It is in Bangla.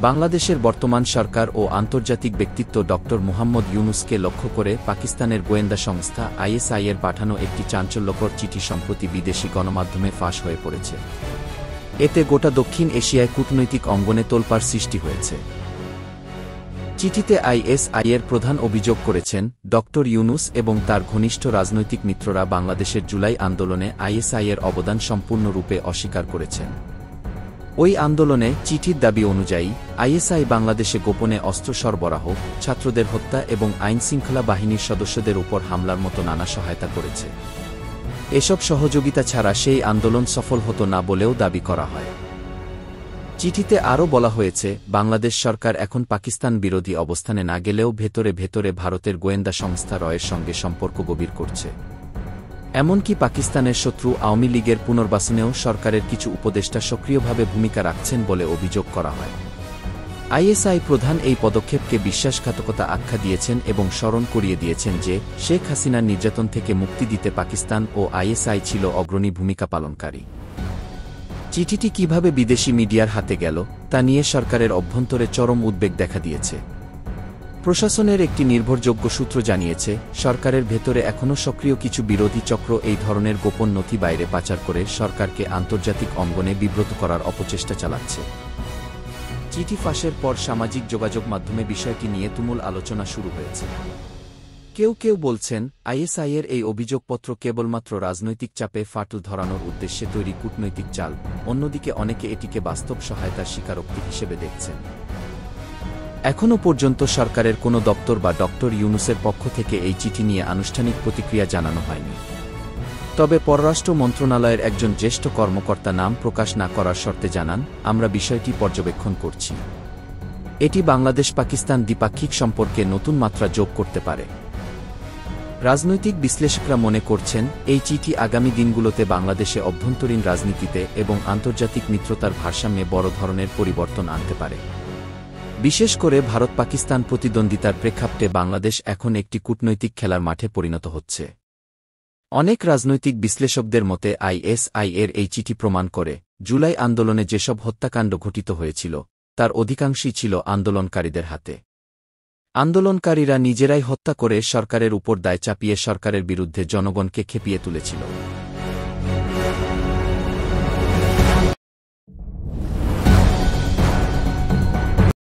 বাংলাদেশের বর্তমান সরকার ও আন্তর্জাতিক ব্যক্তিত্ব ড. মুহাম্মদ ইউনূসকে লক্ষ্য করে পাকিস্তানের গোয়েন্দা সংস্থা আইএসআই-এর পাঠানো একটি চাঞ্চল্যকর চিঠি সম্প্রতি বিদেশি গণমাধ্যমে ফাঁস হয়ে পড়েছে। এতে গোটা দক্ষিণ এশিয়ায় কূটনৈতিক অঙ্গনে তোলপাড় সৃষ্টি হয়েছে। চিঠিতে আইএসআই-এর প্রধান অভিযোগ করেছেন, ড. ইউনূস এবং তার ঘনিষ্ঠ রাজনৈতিক মিত্ররা বাংলাদেশের জুলাই আন্দোলনে আইএসআই-এর অবদান সম্পূর্ণরূপে অস্বীকার করেছেন। ওই আন্দোলনে চিঠির দাবি অনুযায়ী আইএসআই বাংলাদেশে গোপনে অস্ত্র সরবরাহ, ছাত্রদের হত্যা এবং আইনশৃঙ্খলা বাহিনীর সদস্যদের উপর হামলার মতো নানা সহায়তা করেছে। এসব সহযোগিতা ছাড়া সেই আন্দোলন সফল হতো না বলেও দাবি করা হয়। চিঠিতে আরও বলা হয়েছে, বাংলাদেশ সরকার এখন পাকিস্তান বিরোধী অবস্থানে না গেলেও ভেতরে ভেতরে ভারতের গোয়েন্দা সংস্থা রয়ের সঙ্গে সম্পর্ক গভীর করছে। এমনকি পাকিস্তানের শত্রু আওয়ামী লীগের পুনর্বাসনেও সরকারের কিছু উপদেষ্টা সক্রিয়ভাবে ভূমিকা রাখছেন বলে অভিযোগ করা হয়। আইএসআই প্রধান এই পদক্ষেপকে বিশ্বাসঘাতকতা আখ্যা দিয়েছেন এবং স্মরণ করিয়ে দিয়েছেন যে শেখ হাসিনার নির্যাতন থেকে মুক্তি দিতে পাকিস্তান ও আইএসআই ছিল অগ্রণী ভূমিকা পালনকারী। চিঠিটি কিভাবে বিদেশি মিডিয়ার হাতে গেল তা নিয়ে সরকারের অভ্যন্তরে চরম উদ্বেগ দেখা দিয়েছে। প্রশাসনের একটি নির্ভরযোগ্য সূত্র জানিয়েছে, সরকারের ভেতরে এখনও সক্রিয় কিছু বিরোধী চক্র এই ধরনের গোপন নথি বাইরে পাচার করে সরকারকে আন্তর্জাতিক অঙ্গনে বিব্রত করার অপচেষ্টা চালাচ্ছে। চিঠি ফাঁসের পর সামাজিক যোগাযোগ মাধ্যমে বিষয়টি নিয়ে তুমুল আলোচনা শুরু হয়েছে। কেউ কেউ বলছেন, আইএসআই-এর এই অভিযোগপত্র কেবলমাত্র রাজনৈতিক চাপে ফাটল ধরানোর উদ্দেশ্যে তৈরি কূটনৈতিক চাল, অন্যদিকে অনেকে এটিকে বাস্তব সহায়তার স্বীকারোক্তি হিসেবে দেখছেন। এখনও পর্যন্ত সরকারের কোনো দপ্তর বা ড. ইউনূসের পক্ষ থেকে এই চিঠি নিয়ে আনুষ্ঠানিক প্রতিক্রিয়া জানানো হয়নি। তবে পররাষ্ট্র মন্ত্রণালয়ের একজন জ্যেষ্ঠ কর্মকর্তা নাম প্রকাশ না করার শর্তে জানান, আমরা বিষয়টি পর্যবেক্ষণ করছি। এটি বাংলাদেশ-পাকিস্তান দ্বিপাক্ষিক সম্পর্কে নতুন মাত্রা যোগ করতে পারে। রাজনৈতিক বিশ্লেষকরা মনে করছেন, এই চিঠি আগামী দিনগুলোতে বাংলাদেশে অভ্যন্তরীণ রাজনীতিতে এবং আন্তর্জাতিক মিত্রতার ভারসাম্যে বড় ধরনের পরিবর্তন আনতে পারে। বিশেষ করে ভারত-পাকিস্তান প্রতিদ্বন্দ্বিতার প্রেক্ষাপটে বাংলাদেশ এখন একটি কূটনৈতিক খেলার মাঠে পরিণত হচ্ছে। অনেক রাজনৈতিক বিশ্লেষকদের মতে আইএসআই-এর এই চিঠি প্রমাণ করে, জুলাই আন্দোলনে যেসব হত্যাকাণ্ড ঘটিত হয়েছিল তার অধিকাংশই ছিল আন্দোলনকারীদের হাতে। আন্দোলনকারীরা নিজেরাই হত্যা করে সরকারের উপর দায় চাপিয়ে সরকারের বিরুদ্ধে জনগণকে খেপিয়ে তুলেছিল।